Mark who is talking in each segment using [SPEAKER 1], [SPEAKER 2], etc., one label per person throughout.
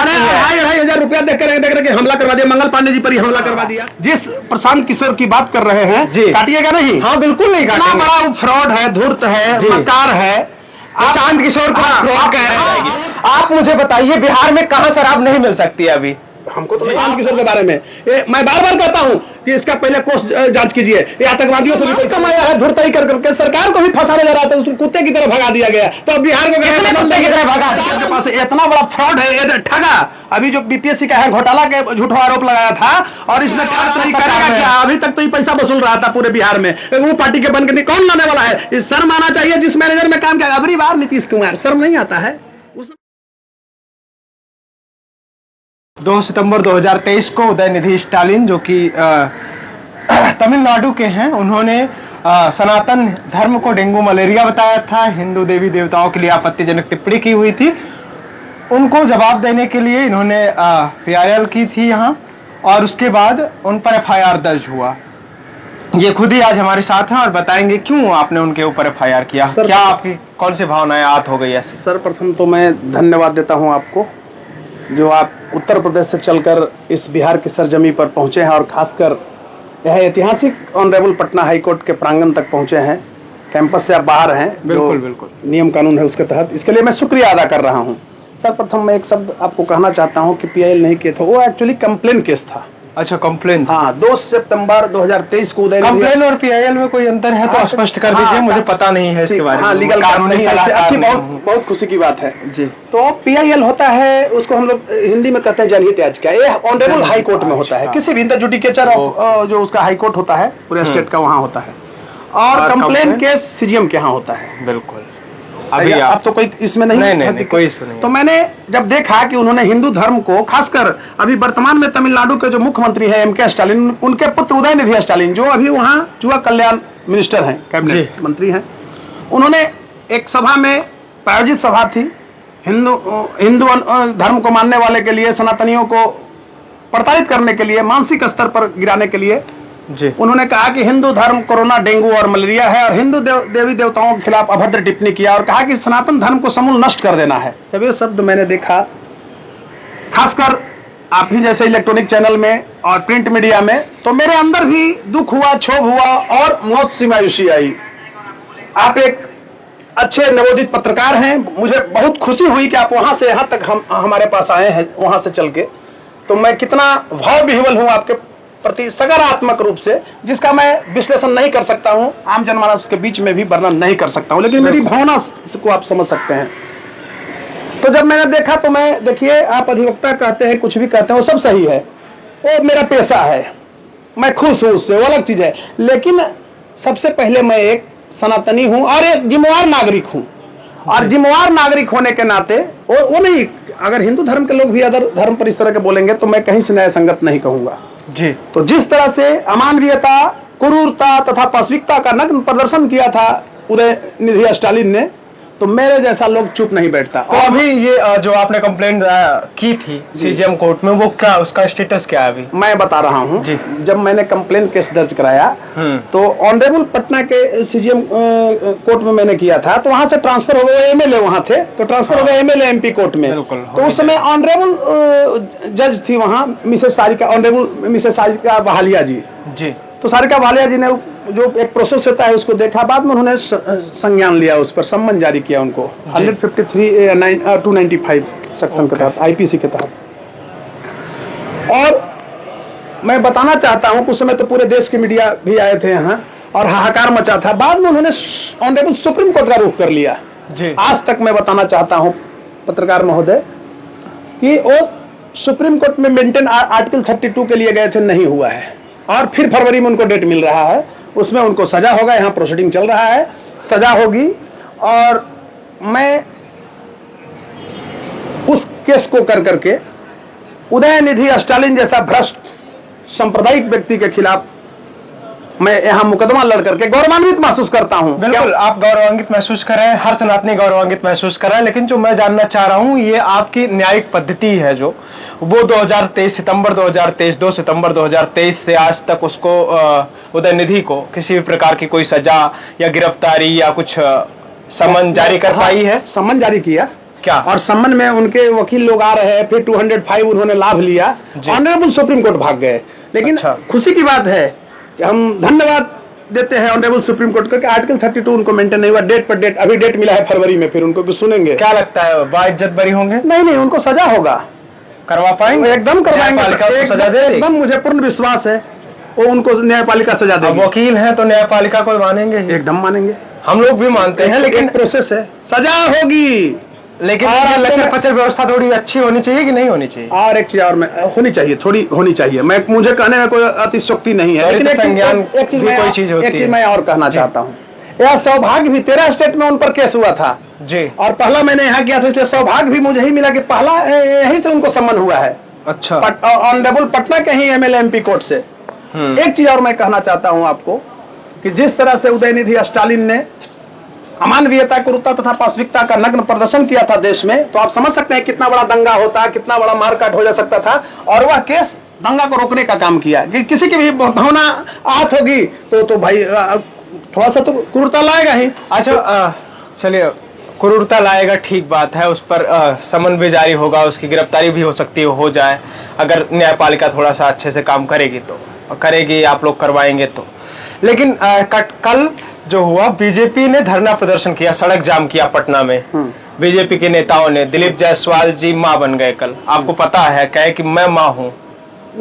[SPEAKER 1] 2,500 रुपया देख कर हमला करवा दिया, मंगल पांडे जी पर ही हमला करवा दिया। जिस प्रशांत किशोर की बात कर रहे हैं, काटिएगा नहीं?
[SPEAKER 2] हाँ बिल्कुल नहीं काटेंगे।
[SPEAKER 1] बड़ा वो फ्रॉड है, धूर्त है, मक्कार है
[SPEAKER 2] प्रशांत किशोर को फ्रॉड कह रहे हैं। आप मुझे बताइए बिहार में कहां शराब नहीं मिल सकती है अभी?
[SPEAKER 1] हमको तो प्रशांत किशोर के बारे में मैं बार बार कहता हूं कि इसका पहले कोर्स जांच कीजिए। ये आतंकवादियों से भी पैसा कमाया है, धुरताई करके सरकार को भी फंसाने जा रहा था, उसको कुत्ते की तरह भगा दिया गया। तो बिहार को कुत्ते की तरह भगा के पास इतना बड़ा फ्रॉड है, ठगा। अभी जो बीपीएससी का है घोटाला के झूठा आरोप लगाया था, और इसने करेगा क्या? अभी तक तो ये पैसा वसूल रहा था पूरे बिहार में। वो पार्टी के बन के कौन लाने वाला है? शर्म आना चाहिए जिस मैनेजर में काम किया। अबरी बार नीतीश कुमार, शर्म नहीं आता है?
[SPEAKER 2] 2 सितंबर 2023 को उदयनिधि स्टालिन, जो कि तमिलनाडु के हैं, उन्होंने सनातन धर्म को डेंगू मलेरिया बताया था, हिंदू देवी देवताओं के लिए आपत्तिजनक टिप्पणी की हुई थी। उनको जवाब देने के लिए इन्होंने PIL की थी यहाँ, और उसके बाद उन पर FIR दर्ज हुआ। ये खुद ही आज हमारे साथ हैं और बताएंगे क्यों आपने उनके ऊपर FIR किया। क्या आपकी कौन सी भावनाएं आहत हो गई ऐसे?
[SPEAKER 1] सर्वप्रथम तो मैं धन्यवाद देता हूं आपको, जो आप उत्तर प्रदेश से चलकर इस बिहार की सरजमी पर पहुंचे हैं, और खासकर यह ऐतिहासिक ऑनरेबल पटना हाई कोर्ट के प्रांगण तक पहुंचे हैं। कैंपस से आप बाहर हैं,
[SPEAKER 2] बिल्कुल बिल्कुल
[SPEAKER 1] नियम कानून है उसके तहत। इसके लिए मैं शुक्रिया अदा कर रहा हूं। सर्वप्रथम मैं एक शब्द आपको कहना चाहता हूं कि PIL नहीं किए थे, वो एक्चुअली कंप्लेन केस था।
[SPEAKER 2] अच्छा, कंप्लेन।
[SPEAKER 1] हाँ, 2 सितंबर 2023 को
[SPEAKER 2] कंप्लेन और PIL में कोई अंतर है तो स्पष्ट कर दीजिए, मुझे पता नहीं है इसके बारे में।
[SPEAKER 1] हाँ, लीगल कानूनी सलाहकार अच्छी, बहुत खुशी की बात है जी। तो PIL होता है, उसको हम लोग हिंदी में कहते हैं जनहित याचिका। ये ऑनरेबल हाई कोर्ट में होता है, किसी भी जुडिकेचर जो उसका हाई कोर्ट होता है पूरे स्टेट का, वहाँ होता है। और कंप्लेन केस CGM के यहाँ होता है।
[SPEAKER 2] बिल्कुल।
[SPEAKER 1] अभी अब तो कोई इसमें नहीं
[SPEAKER 2] कोई इशू नहीं।
[SPEAKER 1] तो मैंने जब देखा कि उन्होंने हिंदू धर्म को, खासकर अभी वर्तमान में तमिलनाडु के जो मुख्यमंत्री हैं MK स्टालिन, उनके पुत्र उदयनिधि स्टालिन, जो अभी वहाँ युवा कल्याण मिनिस्टर हैं, कैबिनेट मंत्री हैं, उन्होंने एक सभा में, प्रायोजित सभा थी, हिंदू धर्म को मानने वाले के लिए, सनातनियों को प्रताड़ित करने के लिए, मानसिक स्तर पर गिराने के लिए
[SPEAKER 2] जी,
[SPEAKER 1] उन्होंने कहा कि हिंदू धर्म कोरोना, डेंगू और मलेरिया है, और हिंदू देवी देवताओं के खिलाफ अभद्र टिप्पणी किया, और कहा कि सनातन धर्म को समूल नष्ट कर देना है। जब ये शब्द मैंने देखा, खासकर आप ही जैसे इलेक्ट्रॉनिक चैनल में और प्रिंट मीडिया में, तो मेरे अंदर भी दुख हुआ, क्षोभ हुआ और मौत सी मायूसी आई। आप एक अच्छे नवोदित पत्रकार हैं, मुझे बहुत खुशी हुई कि आप वहां से यहाँ तक हमारे पास आए हैं, वहां से चल के। तो मैं कितना भाव विह्वल हूँ आपके प्रति, सकारात्मक रूप से, जिसका मैं विश्लेषण नहीं कर सकता हूं, आम जनमानस के बीच में भी वर्णन नहीं कर सकता हूं, लेकिन मेरी भावना को आप समझ सकते हैं। तो जब मैंने देखा तो मैं, देखिए, आप अधिवक्ता कहते हैं, कुछ भी कहते हैं, वो सब सही है, वो मेरा पेशा है, मैं खुश हूं उससे, वो अलग चीज है। लेकिन सबसे पहले मैं एक सनातनी हूं और एक जिम्मेवार नागरिक हूं, और जिम्मेवार नागरिक होने के नाते वो नहीं, अगर हिंदू धर्म के लोग भी अदर धर्म पर इस तरह के बोलेंगे तो मैं कहीं से न्याय संगत नहीं कहूंगा
[SPEAKER 2] जी।
[SPEAKER 1] तो जिस तरह से अमानवीयता, क्रूरता तथा पाशविकता का नग्न प्रदर्शन किया था उदयनिधि स्टालिन ने, तो मेरे जैसा लोग चुप नहीं बैठता।
[SPEAKER 2] तो अभी ये जो आपने कंप्लेंट की थी CGM कोर्ट में, वो क्या, उसका स्टेटस क्या है अभी?
[SPEAKER 1] मैं बता रहा हूँ। जब मैंने कंप्लेन केस दर्ज कराया तो ऑनरेबल पटना के CGM कोर्ट में मैंने किया था, तो वहां से ट्रांसफर हो गए, MLA वहां थे, तो ट्रांसफर हो गए MLA MP कोर्ट में। तो उस समय ऑनरेबल जज थी वहां, Mrs Sarika, honourable Mrs Sarika Bahalia ji. तो सारिका बहालिया जी ने जो एक प्रोसेस होता है उसको देखा, बाद में उन्होंने संज्ञान लिया, उस पर सम्मन जारी किया उनको 153 295 सेक्शन के तहत, IPC के तहत। और मैं बताना चाहता हूं, उस समय तो पूरे देश के मीडिया भी आए थे यहाँ और हाहाकार मचा था। बाद में उन्होंने ऑनरेबल सुप्रीम कोर्ट का रुख कर लिया जी। आज तक मैं बताना चाहता हूं पत्रकार महोदय कि वो सुप्रीम कोर्ट में मेंटेन आर्टिकल 32 के लिए गए थे, नहीं हुआ है, और फिर फरवरी में उनको डेट मिल रहा है, उसमें उनको सजा होगा, यहाँ प्रोसीडिंग चल रहा है, सजा होगी। और मैं उस केस को कर करके उदयनिधि स्टालिन जैसा भ्रष्ट सांप्रदायिक व्यक्ति के खिलाफ मैं यहाँ मुकदमा लड़ करके गौरवान्वित महसूस करता हूँ।
[SPEAKER 2] बिल्कुल, आप गौरवान्वित महसूस कर रहे हैं, हर सनातनी गौरवान्वित महसूस कर रहा है, लेकिन जो मैं जानना चाह रहा हूँ, ये आपकी न्यायिक पद्धति है जो वो 2023 सितंबर 2023 2 सितंबर 2023 से आज तक उसको उदयनिधि को किसी भी प्रकार की कोई सजा या गिरफ्तारी या कुछ समन जारी कर पाई है?
[SPEAKER 1] समन जारी किया,
[SPEAKER 2] क्या?
[SPEAKER 1] और संबंध में उनके वकील लोग आ रहे हैं, फिर 205 उन्होंने लाभ लिया, ऑनरेबल सुप्रीम कोर्ट भाग गए। लेकिन
[SPEAKER 2] अच्छा।
[SPEAKER 1] खुशी की बात है कि हम धन्यवाद देते हैं ऑनरेबल सुप्रीम कोर्ट को कि आर्टिकल 32 उनको मेंटेन नहीं हुआ, डेट पर डेट, अभी डेट मिला है फरवरी में, फिर उनको भी सुनेंगे।
[SPEAKER 2] क्या लगता है बाइज्जत बरी होंगे?
[SPEAKER 1] नहीं, उनको सजा होगा,
[SPEAKER 2] करवा पाएंगे?
[SPEAKER 1] एकदम करवाएंगे,
[SPEAKER 2] न्यायपालिका को सजा दे देगी?
[SPEAKER 1] एकदम मुझे पूर्ण विश्वास है वो उनको न्यायपालिका सजा
[SPEAKER 2] अब
[SPEAKER 1] देगी।
[SPEAKER 2] वकील हैं तो न्यायपालिका को मानेंगे ही।
[SPEAKER 1] एकदम मानेंगे,
[SPEAKER 2] हम लोग भी मानते हैं, लेकिन
[SPEAKER 1] प्रोसेस है, सजा होगी।
[SPEAKER 2] लेकिन
[SPEAKER 1] और आपको
[SPEAKER 2] लचर
[SPEAKER 1] मैं-
[SPEAKER 2] पचर व्यवस्था थोड़ी अच्छी होनी चाहिए कि नहीं होनी चाहिए?
[SPEAKER 1] और एक चीज और मैं होनी चाहिए, थोड़ी होनी चाहिए। मैं मुझे कहने में कोई अतिशयोक्ति नहीं है, लेकिन
[SPEAKER 2] संज्ञान भी कोई चीज होती
[SPEAKER 1] एक चीज
[SPEAKER 2] है।
[SPEAKER 1] मैं और कहना चाहता हूँ। यह सौभाग्य भी 13 स्टेट में उन पर केस हुआ था
[SPEAKER 2] जी।
[SPEAKER 1] और पहला मैंने यहाँ किया था, इसलिए सौभाग्य भी मुझे ही मिला कि पहला यहीं से उनको सम्मन हुआ है,
[SPEAKER 2] अच्छा।
[SPEAKER 1] ऑनरेबल पटना के ही एमएलए एमपी कोर्ट से। एक चीज और मैं कहना चाहता हूं आपको कि जिस तरह से उदयनिधि स्टालिन ने अमानवीयता, क्रूरता तथा पाशविकता का नग्न प्रदर्शन किया था देश में, तो आप समझ सकते हैं कितना बड़ा दंगा होता, कितना बड़ा मारकाट हो जा सकता था। और वह केस दंगा को रोकने का काम किया कि किसी की भी भावना आहत होगी तो भाई थोड़ा सा तो क्रूरता लाएगा ही।
[SPEAKER 2] अच्छा, चलिए, क्रूरता लाएगा, ठीक बात है, उस पर समन भी जारी होगा, उसकी गिरफ्तारी भी हो सकती है, हो जाए, अगर न्यायपालिका थोड़ा सा अच्छे से काम करेगी तो करेगी, आप लोग करवाएंगे तो। लेकिन कल जो हुआ, बीजेपी ने धरना प्रदर्शन किया, सड़क जाम किया पटना में। बीजेपी के नेताओं ने, दिलीप जायसवाल जी मां बन गए कल, आपको पता है, कहे कि मैं मां हूं,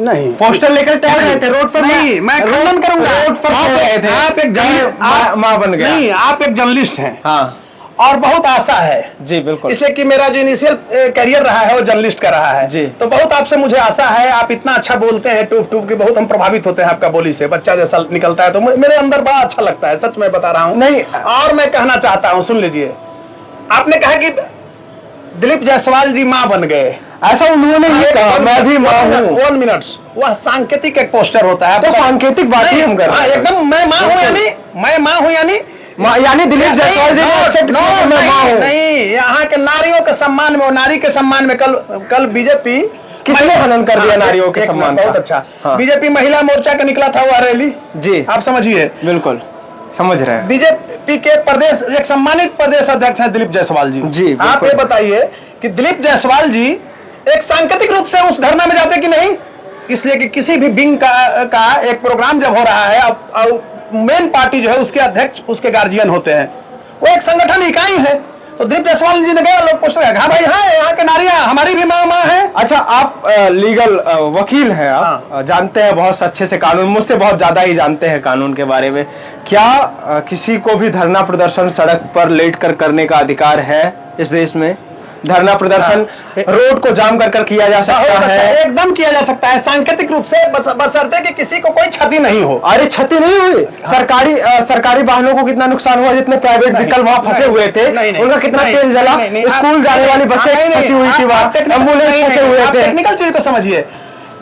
[SPEAKER 1] नहीं
[SPEAKER 2] पोस्टर लेकर टहल रहे थे रोड पर।
[SPEAKER 1] नहीं, मैं खंडन करूंगा,
[SPEAKER 2] रोड पर टहल रहे थे,
[SPEAKER 1] आप एक
[SPEAKER 2] मां बन गया।
[SPEAKER 1] नहीं, आप एक जर्नलिस्ट हैं,
[SPEAKER 2] हाँ
[SPEAKER 1] और बहुत आशा है
[SPEAKER 2] जी, बिल्कुल,
[SPEAKER 1] इसलिए कि मेरा जो इनिशियल करियर रहा है वो जर्नलिस्ट का रहा है
[SPEAKER 2] जी।
[SPEAKER 1] तो बहुत आपसे मुझे आशा है, आप इतना अच्छा बोलते हैं टूप टूप के, बहुत हम प्रभावित होते हैं आपका बोली से, बच्चा जैसा निकलता है, तो मेरे अंदर बड़ा अच्छा लगता है, सच में बता रहा हूँ।
[SPEAKER 2] नहीं,
[SPEAKER 1] और मैं कहना चाहता हूँ, सुन लीजिए, आपने कहा कि दिलीप जायसवाल जी मां बन गए,
[SPEAKER 2] ऐसा उन्होंने ये कहा, मैं भी मां हूं।
[SPEAKER 1] 1 मिनट, वह सांकेतिक एक पोस्टर होता है,
[SPEAKER 2] तो सांकेतिक बात ही हम कर रहे हैं।
[SPEAKER 1] एकदम मैं मां हूं यानी, मैं मां हूं
[SPEAKER 2] यानी दिलीप जायसवाल जी ने एक्सेप्ट किया कि मैं मां हूं।
[SPEAKER 1] नहीं, यहाँ के नारियों के सम्मान में, नारी के सम्मान में कल बीजेपी
[SPEAKER 2] किसने हनन कर दिया नारियों के सम्मान का?
[SPEAKER 1] बहुत अच्छा,
[SPEAKER 2] हाँ।
[SPEAKER 1] बीजेपी महिला मोर्चा का निकला था वह रैली
[SPEAKER 2] जी,
[SPEAKER 1] आप समझिए,
[SPEAKER 2] बिल्कुल समझ रहे हैं।
[SPEAKER 1] बीजेपी के प्रदेश, एक सम्मानित प्रदेश अध्यक्ष है दिलीप जायसवाल जी। आप ये बताइए कि दिलीप जायसवाल जी एक सांकेतिक रूप से उस धरना में जाते कि नहीं? इसलिए कि किसी भी विंग का एक प्रोग्राम जब हो रहा है, मेन पार्टी जो है उसके अध्यक्ष उसके गार्जियन होते हैं, वो एक संगठन इकाई है, तो दिलीप जायसवाल जी ने गया, लोग पूछ रहे हैं, हाँ भाई, हाँ यहाँ के नारियां हमारी भी माँ है।
[SPEAKER 2] अच्छा, आप लीगल वकील हैं, आप जानते हैं बहुत अच्छे से कानून, मुझसे बहुत ज्यादा ही जानते हैं कानून के बारे में। क्या किसी को भी धरना प्रदर्शन सड़क पर लेट कर करने का अधिकार है इस देश में? धरना प्रदर्शन रोड को जाम कर किया जा सकता है,
[SPEAKER 1] एकदम किया जा सकता है, सांकेतिक रूप से, बशर्ते कि किसी को कोई क्षति नहीं हो।
[SPEAKER 2] अरे क्षति नहीं हुई, सरकारी वाहनों को कितना नुकसान हुआ, जितने प्राइवेट व्हीकल वहां फंसे हुए थे उनका कितना तेल जला, स्कूल जाने वाली बसें फंसी हुई थी, एम्बुलेंस फंसे हुए थे।
[SPEAKER 1] टेक्निकल चीज को समझिए,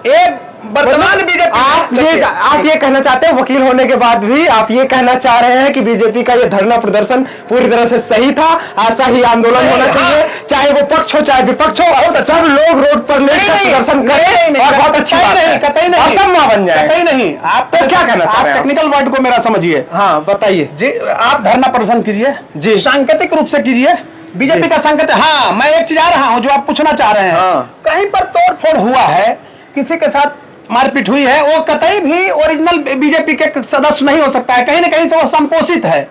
[SPEAKER 1] एक वर्तमान बीजेपी,
[SPEAKER 2] आप ये कहना चाहते हैं, वकील होने के बाद भी आप ये कहना चाह रहे हैं कि बीजेपी का ये धरना प्रदर्शन पूरी तरह से सही था, ऐसा ही आंदोलन होना चाहिए, चाहे वो पक्ष हो चाहे विपक्ष हो, सब लोग रोड पर लेकर प्रदर्शन करें और बहुत अच्छा
[SPEAKER 1] कतई नहीं,
[SPEAKER 2] सब मां बन जाए।
[SPEAKER 1] कतई नहीं, आप
[SPEAKER 2] तो क्या कहना चाह रहे हैं?
[SPEAKER 1] टेक्निकल वर्ड को मेरा समझिए।
[SPEAKER 2] हाँ बताइए
[SPEAKER 1] जी, आप धरना प्रदर्शन कीजिए
[SPEAKER 2] जी,
[SPEAKER 1] सांकेतिक रूप से कीजिए, बीजेपी का संकेत। हाँ, मैं एक चीज आ रहा हूँ जो आप पूछना चाह रहे हैं, कहीं पर तोड़ फोड़ हुआ है, किसी के साथ मारपीट हुई है, वो कतई भी ओरिजिनल बीजेपी के सदस्य नहीं हो सकता है, कहीं ना कहीं से वो संपोषित है,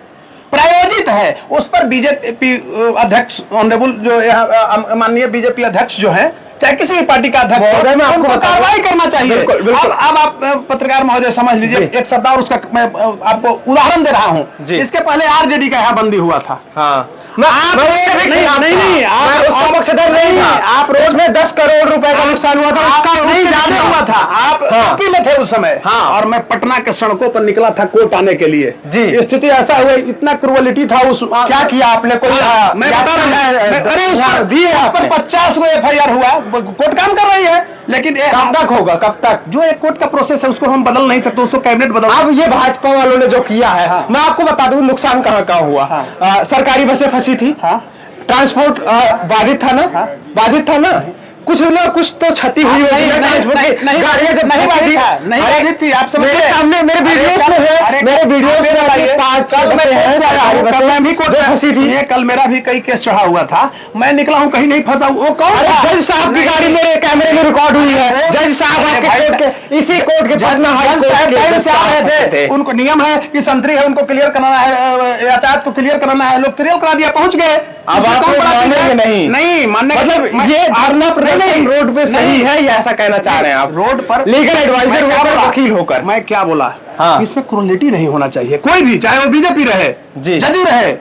[SPEAKER 1] प्रायोजित है, उस पर बीजेपी अध्यक्ष ऑनरेबल जो यहाँ माननीय बीजेपी अध्यक्ष जो है, चाहे किसी भी पार्टी का अध्यक्ष, उनको कार्रवाई करना चाहिए।
[SPEAKER 2] बिल्कुल, बिल्कुल।
[SPEAKER 1] अब आप पत्रकार महोदय समझ लीजिए, एक शब्द और उसका मैं आपको उदाहरण दे रहा हूँ। इसके पहले आरजेडी का यहाँ बंदी हुआ था, नहीं,
[SPEAKER 2] आप उसका पक्षधर नहीं था, आप रोज में 10 करोड़ रुपए का नुकसान हुआ था, उसका
[SPEAKER 1] नहीं ज्यादा हुआ था, आप वकील थे उस समय, और मैं पटना के सड़कों पर निकला था कोर्ट आने के लिए जी। स्थिति ऐसा हुआ, इतना क्रूअलिटी था उस,
[SPEAKER 2] क्या किया आपने? कोई
[SPEAKER 1] मैं बता रहा हूं, अरे उस पर 50 को FIR हुआ, कोर्ट काम कर रही है, लेकिन
[SPEAKER 2] कब तक होगा? कब तक?
[SPEAKER 1] जो एक कोर्ट का प्रोसेस है उसको हम बदल नहीं सकते, उसको कैबिनेट बदल।
[SPEAKER 2] अब ये भाजपा वालों ने जो किया है, मैं आपको बता दूं नुकसान कहां हुआ। सरकारी बसें फंसी थी, ट्रांसपोर्ट बाधित था ना, बाधित था ना, कुछ ना कुछ तो क्षति हुई होगी ना ट्रांसपोर्ट की। गाड़ियां जब फंसी थी,
[SPEAKER 1] आप समझ
[SPEAKER 2] मेरे सामने मेरे वीडियोस में है, मेरे वीडियोस में लाइए 5-6 बसें हैं,
[SPEAKER 1] कल मैं भी कोर्ट
[SPEAKER 2] फंसी थी।
[SPEAKER 1] ये कल मेरा भी कई केस चढ़ा हुआ था, मैं निकला हूँ कहीं नहीं फंसा हूँ। वो कौन?
[SPEAKER 2] जज साहब की गाड़ी मेरे कैमरे में रिकॉर्ड हुई है। जज साहब आपके कोर्ट के, इसी कोर्ट के पटना हाई कोर्ट से आ रहे थे।
[SPEAKER 1] उनको नियम है कि संतरी है, उनको क्लियर कराना है, यातायात को क्लियर कराना है, लोग क्लियर करा दिया, पहुंच गए।
[SPEAKER 2] अब आप मानेंगे नहीं
[SPEAKER 1] मानने
[SPEAKER 2] मतलब ये धरना प्रदर्शन रोड पे सही है या ऐसा कहना चाह रहे हैं आप?
[SPEAKER 1] रोड पर
[SPEAKER 2] लीगल एडवाइजर होकर, वकील होकर
[SPEAKER 1] मैं क्या बोला?
[SPEAKER 2] हाँ।
[SPEAKER 1] इसमें क्रूरलिटी नहीं होना चाहिए, कोई भी, चाहे वो बीजेपी रहे,
[SPEAKER 2] जी,
[SPEAKER 1] जदयू रहे,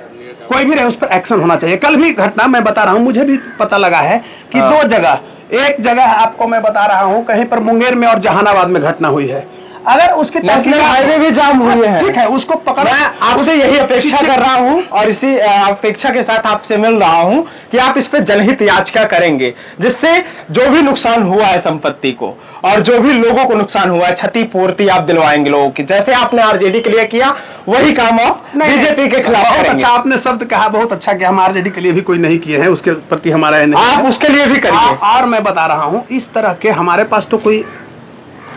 [SPEAKER 1] कोई भी रहे, उस पर एक्शन होना चाहिए। कल भी घटना मैं बता रहा हूँ, मुझे भी पता लगा है कि
[SPEAKER 2] हाँ।
[SPEAKER 1] 2 जगह, एक जगह आपको मैं बता रहा हूँ, कहीं पर मुंगेर में और जहानाबाद में घटना हुई है। अगर उसकी
[SPEAKER 2] नेशनल हाईवे भी जाम हुए हैं,
[SPEAKER 1] ठीक है, उसको पकड़,
[SPEAKER 2] मैं आपसे यही अपेक्षा कर रहा हूं और इसी अपेक्षा के साथ आपसे मिल रहा हूं कि आप इस पे जनहित याचिका करेंगे, जिससे जो भी नुकसान हुआ है संपत्ति को और जो भी लोगों को नुकसान हुआ है, क्षतिपूर्ति आप दिलवाएंगे लोगों की, जैसे आपने आरजेडी के लिए किया वही काम आप बीजेपी के खिलाफ
[SPEAKER 1] बहुत
[SPEAKER 2] करेंगे।
[SPEAKER 1] अच्छा आपने शब्द कहा, बहुत अच्छा कि हम आरजेडी के लिए भी कोई नहीं किए हैं, उसके प्रति हमारा नहीं,
[SPEAKER 2] आप उसके लिए भी करिए।
[SPEAKER 1] और मैं बता रहा हूँ, इस तरह के हमारे पास तो कोई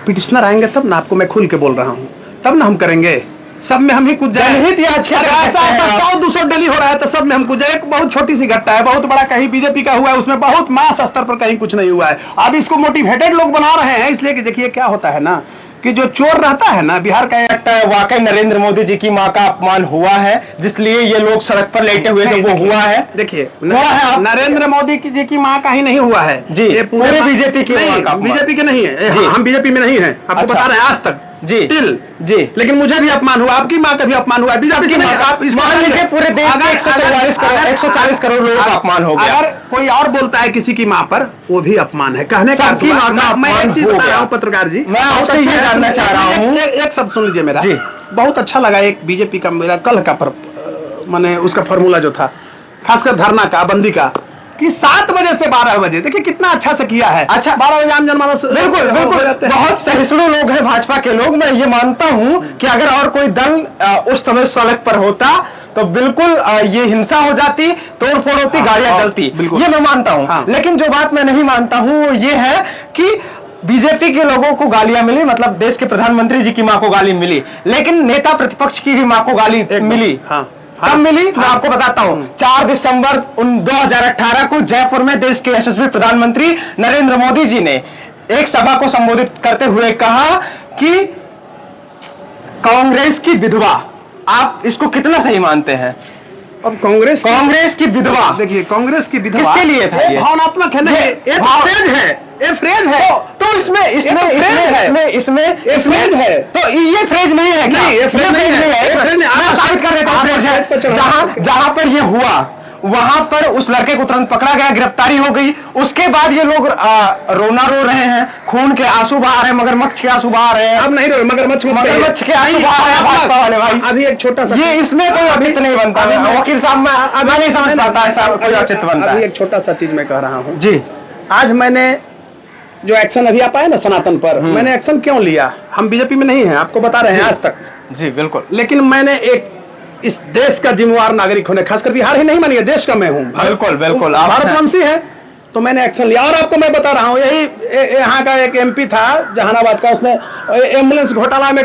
[SPEAKER 1] पिटिशनर आएंगे तब ना, आपको मैं खुल के बोल रहा हूँ, तब ना हम करेंगे। सब में हम ही कुछ
[SPEAKER 2] जनहित याचिका
[SPEAKER 1] ऐसा 100-200 डेली हो रहा है तो सब में हम कुछ, एक बहुत छोटी सी घटना है, बहुत बड़ा कहीं बीजेपी का हुआ है, उसमें बहुत मास स्तर पर कहीं कुछ नहीं हुआ है। अब इसको मोटिवेटेड लोग बना रहे हैं, इसलिए कि देखिए क्या होता है ना, कि जो चोर रहता है ना, बिहार का
[SPEAKER 2] वाकई नरेंद्र मोदी जी की मां का अपमान हुआ है, जिसलिए ये लोग सड़क पर लेटे हुए थे, वो हुआ है।
[SPEAKER 1] देखिए नरेंद्र मोदी जी की मां का ही नहीं हुआ है
[SPEAKER 2] जी, ये पूरे बीजेपी की मां का,
[SPEAKER 1] बीजेपी के नहीं है, हम बीजेपी में नहीं है, आपको बता रहे हैं आज तक
[SPEAKER 2] जी
[SPEAKER 1] जी। लेकिन मुझे भी अपमान हुआ, आपकी मां का भी अपमान हुआ, बीजेपी
[SPEAKER 2] मान लीजिए पूरे देश में 140 करोड़ लोगों का अपमान हो गया।
[SPEAKER 1] अगर कोई और बोलता है किसी की मां पर, वो भी अपमान है, कहने का
[SPEAKER 2] सबकी मां का।
[SPEAKER 1] मैं एक चीज बता रहा हूँ पत्रकार जी,
[SPEAKER 2] मैं आपसे ये जानना चाह रहा हूँ,
[SPEAKER 1] एक शब्द सुन लीजिए मेरा
[SPEAKER 2] जी।
[SPEAKER 1] बहुत अच्छा लगा, एक बीजेपी का मेरा कल का माने उसका फॉर्मूला जो था, खासकर धरना का, बंदी का, कि 7 बजे से 12 बजे, देखिए कितना अच्छा से किया है।
[SPEAKER 2] अच्छा,
[SPEAKER 1] 12 बजे आम जनमानस
[SPEAKER 2] बिल्कुल बहुत सहिष्णु लोग हैं भाजपा के लोग। मैं ये मानता हूं कि अगर और कोई दल उस समय सड़क पर होता तो बिल्कुल ये हिंसा हो जाती, तोड़फोड़ होती, गाड़ियां जलती, ये मैं मानता हूं।
[SPEAKER 1] हाँ।
[SPEAKER 2] लेकिन जो बात मैं नहीं मानता हूं वो ये है कि बीजेपी के लोगों को गालियां मिली, मतलब देश के प्रधानमंत्री जी की मां को गाली मिली, लेकिन नेता प्रतिपक्ष की भी मां को गाली मिली।
[SPEAKER 1] हाँ।
[SPEAKER 2] कब मिली? मैं आपको बताता हूं। 4 दिसंबर 2018 को जयपुर में देश के यशस्वी प्रधानमंत्री नरेंद्र मोदी जी ने एक सभा को संबोधित करते हुए कहा कि कांग्रेस की विधवा, आप इसको कितना सही मानते हैं?
[SPEAKER 1] अब कांग्रेस
[SPEAKER 2] की विधवा,
[SPEAKER 1] देखिए कांग्रेस की विधवा
[SPEAKER 2] किसके लिए था? ये
[SPEAKER 1] भावनात्मक है, नहीं ये फ्रेज है, ये फ्रेज है।
[SPEAKER 2] तो इसमें है, तो ये फ्रेज नहीं है क्या?
[SPEAKER 1] ये फ्रेज नहीं है,
[SPEAKER 2] मैं साबित कर देता हूं, फ्रेज है। जहां पर ये हुआ वहां पर उस लड़के को तुरंत पकड़ा गया, गिरफ्तारी हो गई। उसके बाद ये लोग रोना रो रहे हैं, खून के आंसू बहा रहे हैं, मगरमच्छ के आंसू बहा रहे हैं।
[SPEAKER 1] अब नहीं रो, मगरमच्छ
[SPEAKER 2] के आंसू बहा रहे हैं भाजपा वाले भाई।
[SPEAKER 1] अभी एक छोटा सा,
[SPEAKER 2] ये इसमें कोई औचित्य नहीं बनता। वकील साहब मैं नहीं समझ पाता ऐसा कोई औचित्य बनता है।
[SPEAKER 1] अभी एक छोटा सा चीज मैं कह रहा हूँ
[SPEAKER 2] जी।
[SPEAKER 1] आज मैंने जो एक्शन अभी आप आए ना सनातन पर, मैंने एक्शन क्यों लिया? हम बीजेपी में नहीं है, आपको बता रहे हैं आज तक
[SPEAKER 2] जी, बिल्कुल।
[SPEAKER 1] लेकिन मैंने एक इस देश का जिम्मेवार नागरिक होने, खासकर बिहार ही नहीं मानिए, देश का मैं हूँ,
[SPEAKER 2] बिल्कुल
[SPEAKER 1] भारतवंशी है, तो मैंने एक्शन लिया। और आपको मैं बता रहा हूँ, यही यहाँ का एक एमपी था जहानाबाद का, उसने एम्बुलेंस घोटाला में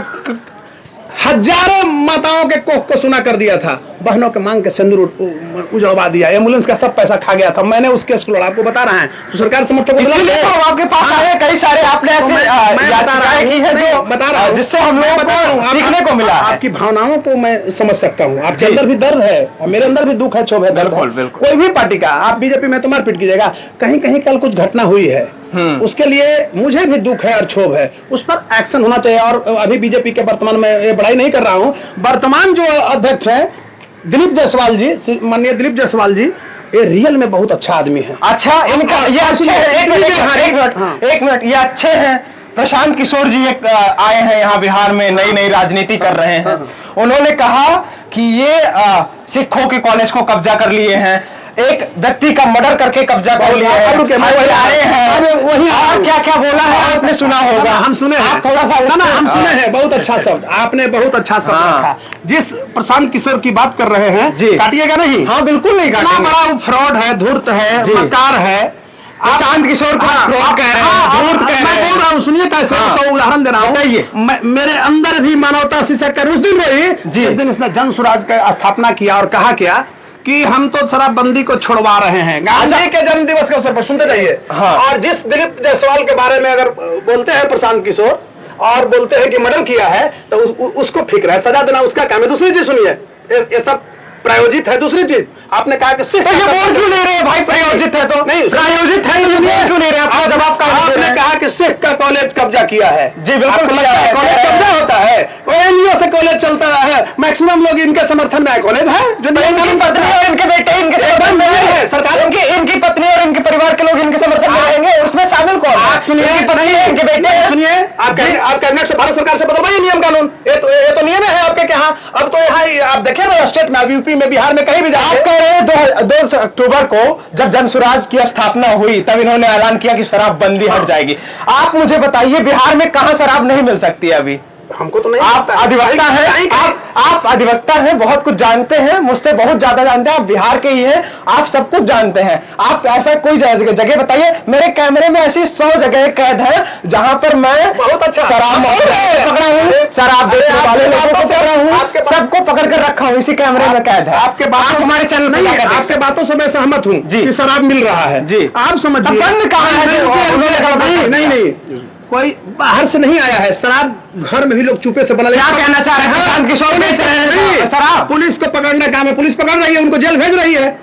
[SPEAKER 1] हजारों माताओं के कोख को सुना कर दिया था, बहनों के मांग के सिंदूर उजड़वा दिया, एम्बुलेंस का सब पैसा खा गया था। मैंने उस केस को लड़ा, आपको बता रहे हैं, तो सरकार समर्थक
[SPEAKER 2] इसलिए तो आपके पास आए कई सारे, आपने ऐसे याचिकाएं की है जो
[SPEAKER 1] बता रहा हूं,
[SPEAKER 2] जिससे हम लोगों को सीखने को मिला।
[SPEAKER 1] आपकी भावनाओं को मैं समझ सकता हूँ, आपके अंदर भी दर्द है और मेरे अंदर भी दुख है, क्षोभ है, दर्द है, कोई भी पार्टी का। आप बीजेपी में तो मारपीट कीजिएगा, कहीं कहीं कल कुछ घटना हुई है, उसके लिए मुझे भी दुख है और क्षोभ है, उस पर एक्शन होना चाहिए। और अभी बीजेपी के वर्तमान में बड़ाई नहीं कर रहा हूँ, वर्तमान जो अध्यक्ष है दिलीप जायसवाल जी, माननीय दिलीप जायसवाल जी, ये रियल में बहुत अच्छा आदमी है।
[SPEAKER 2] अच्छा, इनका ये अच्छे हैं, एक मिनट, ये अच्छे हैं। प्रशांत किशोर जी एक आए हैं यहाँ बिहार में, नई नई राजनीति कर रहे हैं। उन्होंने कहा कि ये सिखों के कॉलेज को कब्जा कर लिए हैं, एक व्यक्ति का मर्डर करके कब्जा कर लिया है, वही क्या क्या बोला है आपने सुना होगा।
[SPEAKER 1] हम सुने हैं,
[SPEAKER 2] थोड़ा सा
[SPEAKER 1] हम सुने हैं, बहुत अच्छा शब्द आपने, बहुत अच्छा शब्द रखा। जिस प्रशांत किशोर की बात कर रहे हैं, काटिएगा नहीं?
[SPEAKER 2] हाँ बिल्कुल नहीं काटेंगे।
[SPEAKER 1] बड़ा फ्रॉड है, धूर्त है, मक्कार है,
[SPEAKER 2] प्रशांत किशोर को फ्रॉड कह रहे हैं, धूर्त कह
[SPEAKER 1] मैं
[SPEAKER 2] रहे
[SPEAKER 1] बोल
[SPEAKER 2] हैं।
[SPEAKER 1] रहा हूँ, सुनिए कैसे तो उदाहरण दे रहा हूँ।
[SPEAKER 2] बताइए।
[SPEAKER 1] मेरे अंदर भी मानवता शीर्षक कर उस दिन हुई
[SPEAKER 2] जी।
[SPEAKER 1] जिस दिन इसने जन स्वराज का स्थापना किया और कहा क्या कि हम तो शराबबंदी को छुड़वा रहे हैं गांधी के जन्म दिवस के अवसर पर। सुनते जाइए।
[SPEAKER 2] हाँ।
[SPEAKER 1] और जिस दिलीप जायसवाल के बारे में अगर बोलते हैं प्रशांत किशोर और बोलते हैं कि मर्डर किया है तो उसको फिक्र है, सजा देना उसका काम है। दूसरी चीज सुनिए, ये सब प्रायोजित है। दूसरी चीज आपने कहा कि सिर्फ
[SPEAKER 2] तो ये बोल क्यों ले रहे हैं भाई? प्रायोजित है तो
[SPEAKER 1] नहीं,
[SPEAKER 2] प्रायोजित है, ये बोल क्यों ले रहे हैं? आपका जवाब
[SPEAKER 1] आपने कहा कि सिख का कॉलेज कब्जा किया है।
[SPEAKER 2] जी, बिल्कुल
[SPEAKER 1] आपको लगता है कॉलेज कब्जा होता है? वो एनजीओ से कॉलेज चलता रहा है, मैक्सिमम लोग इनके समर्थन में आए। कॉलेज है जो
[SPEAKER 2] इनकी पत्नी और इनके बेटे इनके समर्थन में है।
[SPEAKER 1] सरकार
[SPEAKER 2] इनकी पत्नी और इनके परिवार के लोग इनके समर्थन में रहेंगे, उसमें शामिल कौन है?
[SPEAKER 1] आप सुनिए,
[SPEAKER 2] इनकी पत्नी है, इनके बेटे हैं।
[SPEAKER 1] सुनिए, आप कैबिनेट से, भारत सरकार से बदलवाइए नियम कानून। ये तो नियम है आपके यहाँ। अब तो यहाँ आप देखें ना, स्टेट में, यूपी में, बिहार में, कहीं भी
[SPEAKER 2] आप कह रहे हैं 2 अक्टूबर को जब जन स्वराज की स्थापना हुई तब इन्होंने ऐलान किया कि शराबबंदी हट जाएगी। आप मुझे बताइए बिहार में कहां शराब नहीं मिल सकती है अभी?
[SPEAKER 1] हमको तो नहीं।
[SPEAKER 2] आप अधिवक्ता हैं, आप अधिवक्ता हैं, बहुत कुछ जानते हैं, मुझसे बहुत ज्यादा जानते हैं। आप बिहार के ही हैं, आप सब कुछ जानते हैं। आप ऐसा कोई जगह बताइए। मेरे कैमरे में ऐसी 100 जगह कैद है जहां पर मैं
[SPEAKER 1] बहुत अच्छा
[SPEAKER 2] शराब पकड़ा हूँ, शराब बेचने वाले लोगों को पकड़ा हूँ, सबको पकड़ कर रखा हूँ, इसी कैमरे में कैद है।
[SPEAKER 1] आपके बात
[SPEAKER 2] हमारे चैनल
[SPEAKER 1] नहीं, आपके बातों से मैं सहमत हूँ
[SPEAKER 2] जी।
[SPEAKER 1] कि शराब मिल रहा है
[SPEAKER 2] जी।
[SPEAKER 1] आप समझिए।
[SPEAKER 2] बंद कहाँ है?
[SPEAKER 1] नहीं, कोई बाहर से नहीं आया है। शराब घर में भी लोग चुपे से बना।
[SPEAKER 2] क्या कहना चाह रहे हैं? प्रशांत किशोर बेच रहे हैं शराब।
[SPEAKER 1] पुलिस को पकड़ना काम है, पुलिस पकड़ रही है, उनको जेल भेज रही है,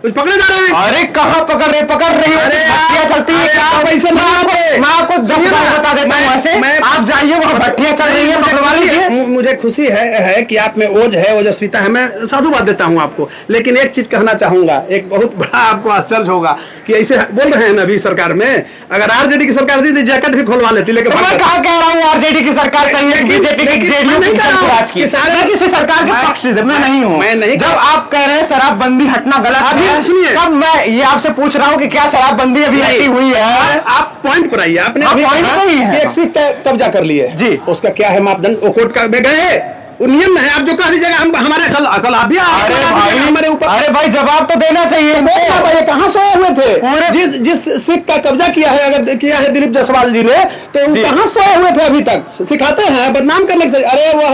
[SPEAKER 1] पकड़े जा रहे हैं।
[SPEAKER 2] अरे कहाँ पकड़ रहे है?
[SPEAKER 1] अरे
[SPEAKER 2] भट्टियां चलती है।
[SPEAKER 1] पैसे
[SPEAKER 2] मैं आपको 10 बार बता देता हूँ ऐसे। आप जाइए, वहाँ भट्टियां चल रही है, पकड़वा लीजिए।
[SPEAKER 1] मुझे खुशी है कि आप में ओज है, ओजस्विता है, मैं साधुवाद देता हूँ आपको। लेकिन एक चीज कहना चाहूंगा, एक बहुत बड़ा आपको आश्चर्य होगा कि ऐसे बोल रहे हैं अभी सरकार में, अगर आरजेडी की सरकार थी जैकेट भी खोलवा लेती। लेकिन
[SPEAKER 2] मैं कहाँ कह रहा हूँ आरजेडी की सरकार सही है, बीजेपी की, जेडीयू की, जनसुराज की। मैं किसी सरकार के पक्ष में नहीं हूँ।
[SPEAKER 1] मैं नहीं।
[SPEAKER 2] जब आप कह रहे हैं शराबबंदी हटना गलत है,
[SPEAKER 1] सुनिए,
[SPEAKER 2] तब मैं ये आपसे पूछ रहा हूँ कि क्या शराबबंदी अभी हटी हुई है?
[SPEAKER 1] आप पॉइंट पर आइए। आपने
[SPEAKER 2] पॉइंट पे ही है।
[SPEAKER 1] एक सिख कब्जा कर लिए
[SPEAKER 2] जी,
[SPEAKER 1] उसका क्या है मापदंड? वो कोर्ट का में गए, नियम है। आप जो कह दीजिएगा हम हमारे अकल आप भी हमारे ऊपर।
[SPEAKER 2] अरे भाई जवाब तो देना चाहिए।
[SPEAKER 1] भाई कहाँ सोए हुए थे? जिस सिख का कब्जा किया है, अगर किया है दिलीप जायसवाल जी ने, तो कहाँ सोए हुए थे अभी तक? सिखाते हैं बदनाम करने से। अरे वह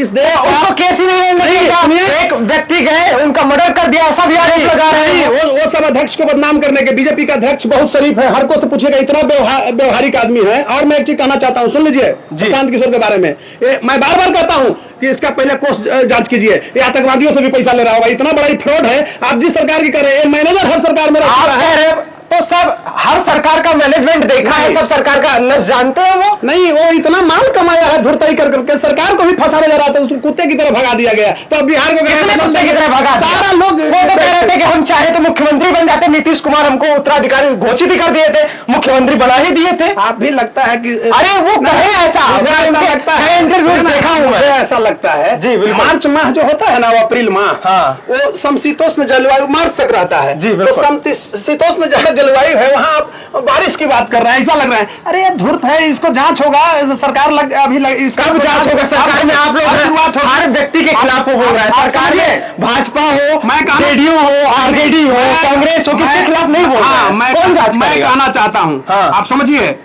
[SPEAKER 1] इस देश
[SPEAKER 2] उनको केस ही नहीं, एक व्यक्ति गए उनका मर्डर कर दिया, ऐसा भी आरोप लगा रहे हैं।
[SPEAKER 1] वो सब अध्यक्ष को बदनाम करने के। बीजेपी का अध्यक्ष बहुत शरीफ है, हर को से पूछेगा, इतना व्यवहारिक आदमी है। और मैं एक चीज कहना चाहता हूँ, सुन लीजिए प्रशांत किशोर के बारे में। मैं बार बार कहता हूँ कि इसका पहले कोर्स जांच कीजिए। ये आतंकवादियों से भी पैसा ले रहा होगा, इतना बड़ा फ्रॉड है। आप जिस सरकार की कर रहे हैं, मैनेजर हर सरकार में रहा है।
[SPEAKER 2] तो सब हर सरकार का मैनेजमेंट देखा है, सब सरकार का नस जानते हैं। वो
[SPEAKER 1] नहीं, वो इतना माल कमाया है धुरताई कर करके, सरकार को भी फंसाने जा रहा था, उसको कुत्ते की तरह भगा दिया गया। तो अब बिहार को
[SPEAKER 2] कुत्ते की तरह भगा
[SPEAKER 1] सारा लोग
[SPEAKER 2] वो तो कह रहे थे कि हम चाहे तो मुख्यमंत्री बन जाते। नीतीश कुमार हमको उत्तराधिकारी घोषित ही कर दिए थे, मुख्यमंत्री बना ही दिए थे।
[SPEAKER 1] आप भी लगता है कि
[SPEAKER 2] अरे वो कहे ऐसा
[SPEAKER 1] लगता है,
[SPEAKER 2] इंटरव्यू देखा हुआ है,
[SPEAKER 1] ऐसा लगता है
[SPEAKER 2] जी। बिल्कुल।
[SPEAKER 1] मार्च माह जो होता है ना, वो अप्रैल माह, वो समशीतोष्ण जलवायु मार्च तक रहता है
[SPEAKER 2] जी।
[SPEAKER 1] तो समशीतोष्ण जहाँ जलवायु है वहाँ आप बारिश की बात कर रहे हैं, ऐसा लग रहा है। अरे ये धूर्त है, इसको जांच होगा। सरकार
[SPEAKER 2] कब जांच होगा? सरकार में आप लोग हर व्यक्ति के खिलाफ बोल रहे हैं। सरकार में भाजपा हो, जेडीयू हो, आरजेडी हो, कांग्रेस हो, किसके खिलाफ नहीं बोल रहा है? कौन जांच करेगा?
[SPEAKER 1] मैं कहना चाहता हूँ, आप समझिए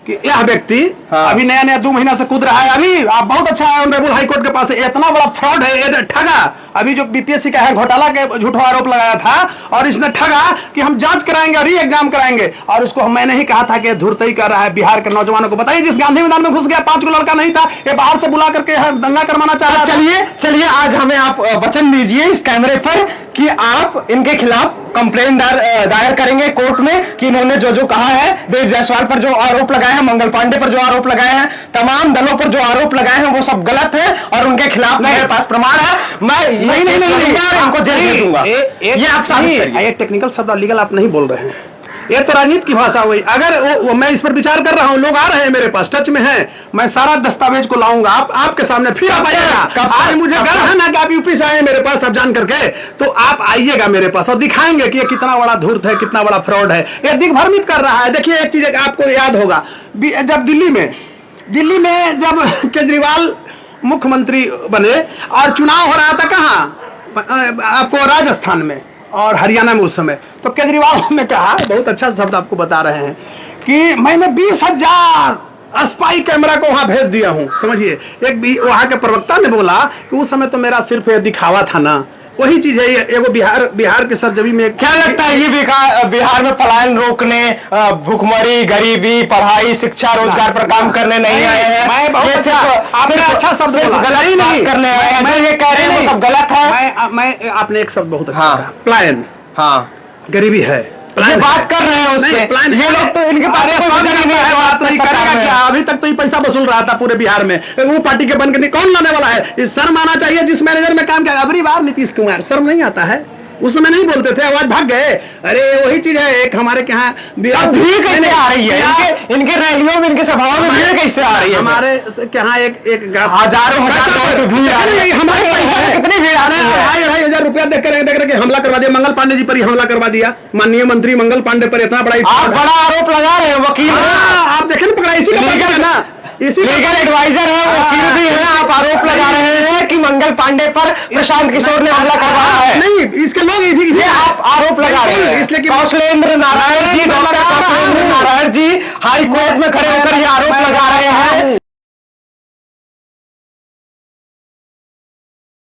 [SPEAKER 1] कि यह व्यक्ति अभी नया 2 महीना से कूद रहा है। अभी आप बहुत अच्छा है, ऑनरेबल हाई कोर्ट के पास इतना बड़ा फ्रॉड है, ये ठगा। अभी जो बीपीएससी का है घोटाला के झूठा आरोप लगाया था और इसने ठगा कि हम जांच कराएंगे और एग्जाम कराएंगे। और उसको मैंने ही कहा था कि धुरतई कर रहा है बिहार के नौजवानों को। बताइए, जिस गांधी मैदान में घुस गया, 5 को लड़का नहीं था, ये बाहर से बुला करके दंगा करवाना चाह रहा था।
[SPEAKER 2] चलिए आज हमें आप वचन दीजिए इस कैमरे पर कि आप इनके खिलाफ कंप्लेंट दायर करेंगे कोर्ट में कि इन्होंने जो जो कहा है, दिलीप जायसवाल पर जो आरोप लगाए हैं, मंगल पांडे पर जो आरोप लगाए हैं, तमाम दलों पर जो आरोप लगाए हैं, वो सब गलत है और उनके खिलाफ मेरे पास प्रमाण है। मैं नहीं इनको जेल भेज दूंगा। ये आप साबित करिए।
[SPEAKER 1] ये टेक्निकल शब्द लीगल आप नहीं बोल रहे हैं, ये तो राजनीति की भाषा हुई। अगर मैं इस पर विचार कर रहा हूँ, लोग आ रहे हैं मेरे पास, टच में हैं, मैं सारा दस्तावेज को लाऊंगा आपके सामने, फिर आप आइएगा। आज मुझे गर्व है ना कि आप यूपी से आए मेरे पास, अब जान करके, तो आप आइएगा मेरे पास और दिखाएंगे कि ये कितना बड़ा धूर्त है, कितना बड़ा फ्रॉड है। ये दिग्भ्रमित कर रहा है। देखिए एक चीज आपको याद होगा, जब दिल्ली में जब केजरीवाल मुख्यमंत्री बने और चुनाव हो रहा था, कहाँ? आपको राजस्थान में, और हरियाणा में उस समय। तो केजरीवाल ने कहा, बहुत अच्छा शब्द आपको बता रहे हैं, कि मैंने 20,000 स्पाई कैमरा को वहां भेज दिया हूं। समझिए, एक भी वहां के प्रवक्ता ने बोला कि उस समय तो मेरा सिर्फ ये दिखावा था ना। वही चीज है, ये वो बिहार के सरजमी में
[SPEAKER 2] क्या लगता है ये बिहार में पलायन रोकने, भुखमरी, गरीबी, पढ़ाई, शिक्षा, रोजगार पर काम करने नहीं आए हैं?
[SPEAKER 1] मैं बहुत आपने अच्छा शब्द बोला,
[SPEAKER 2] गलत बात करने आए हैं, जो ये कह रहे हैं वो सब गलत है।
[SPEAKER 1] मैं आपने एक शब्द बहुत अच्छा
[SPEAKER 2] हाँ।
[SPEAKER 1] कहा, पलायन।
[SPEAKER 2] हाँ,
[SPEAKER 1] गरीबी है,
[SPEAKER 2] ये बात कर रहे हैं उसके,
[SPEAKER 1] प्लान
[SPEAKER 2] ये लोग तो इनके पास कोई वजह नहीं है,
[SPEAKER 1] बात नहीं करेगा क्या? अभी तक तो ये पैसा वसूल रहा था पूरे बिहार में, वो पार्टी के बन के कौन लाने वाला है? इस शर्म आना चाहिए जिस मैनेजर में काम किया। अबरी बार नीतीश कुमार, शर्म नहीं आता है? उस समय नहीं बोलते थे, आवाज भाग गए। अरे वही चीज है, एक हमारे के यहाँ
[SPEAKER 2] भीड़ कैसे आ रही है? इनके रैलियों में, इनके सभाओं में भीड़ कैसे आ रही है?
[SPEAKER 1] हमारे के यहाँ एक
[SPEAKER 2] हजारों हजार की भीड़ आ रही है।
[SPEAKER 1] हमारे पैसा
[SPEAKER 2] कितनी भीड़ आ रही है?
[SPEAKER 1] 2,500 रुपया देख कर हमला करवा दिया, मंगल पांडे जी पर ही हमला करवा दिया, माननीय मंत्री मंगल पांडे पर इतना बड़ा
[SPEAKER 2] आप बड़ा आरोप लगा रहे हैं, वकील
[SPEAKER 1] आप देखें ना, पकड़ा इसी का है ना, इसी
[SPEAKER 2] लीगल एडवाइजर है, वकील भी है, आप आरोप लगा रहे हैं कि मंगल पांडे पर प्रशांत किशोर ने हमला करवाया है।
[SPEAKER 1] नहीं, इसके लोग
[SPEAKER 2] ये आप आरोप लगा रहे हैं,
[SPEAKER 1] इसलिए
[SPEAKER 2] Kaushalendra Narayan ji, doctor Kaushalendra Narayan ji high court में खड़े होकर ये आरोप लगा रहे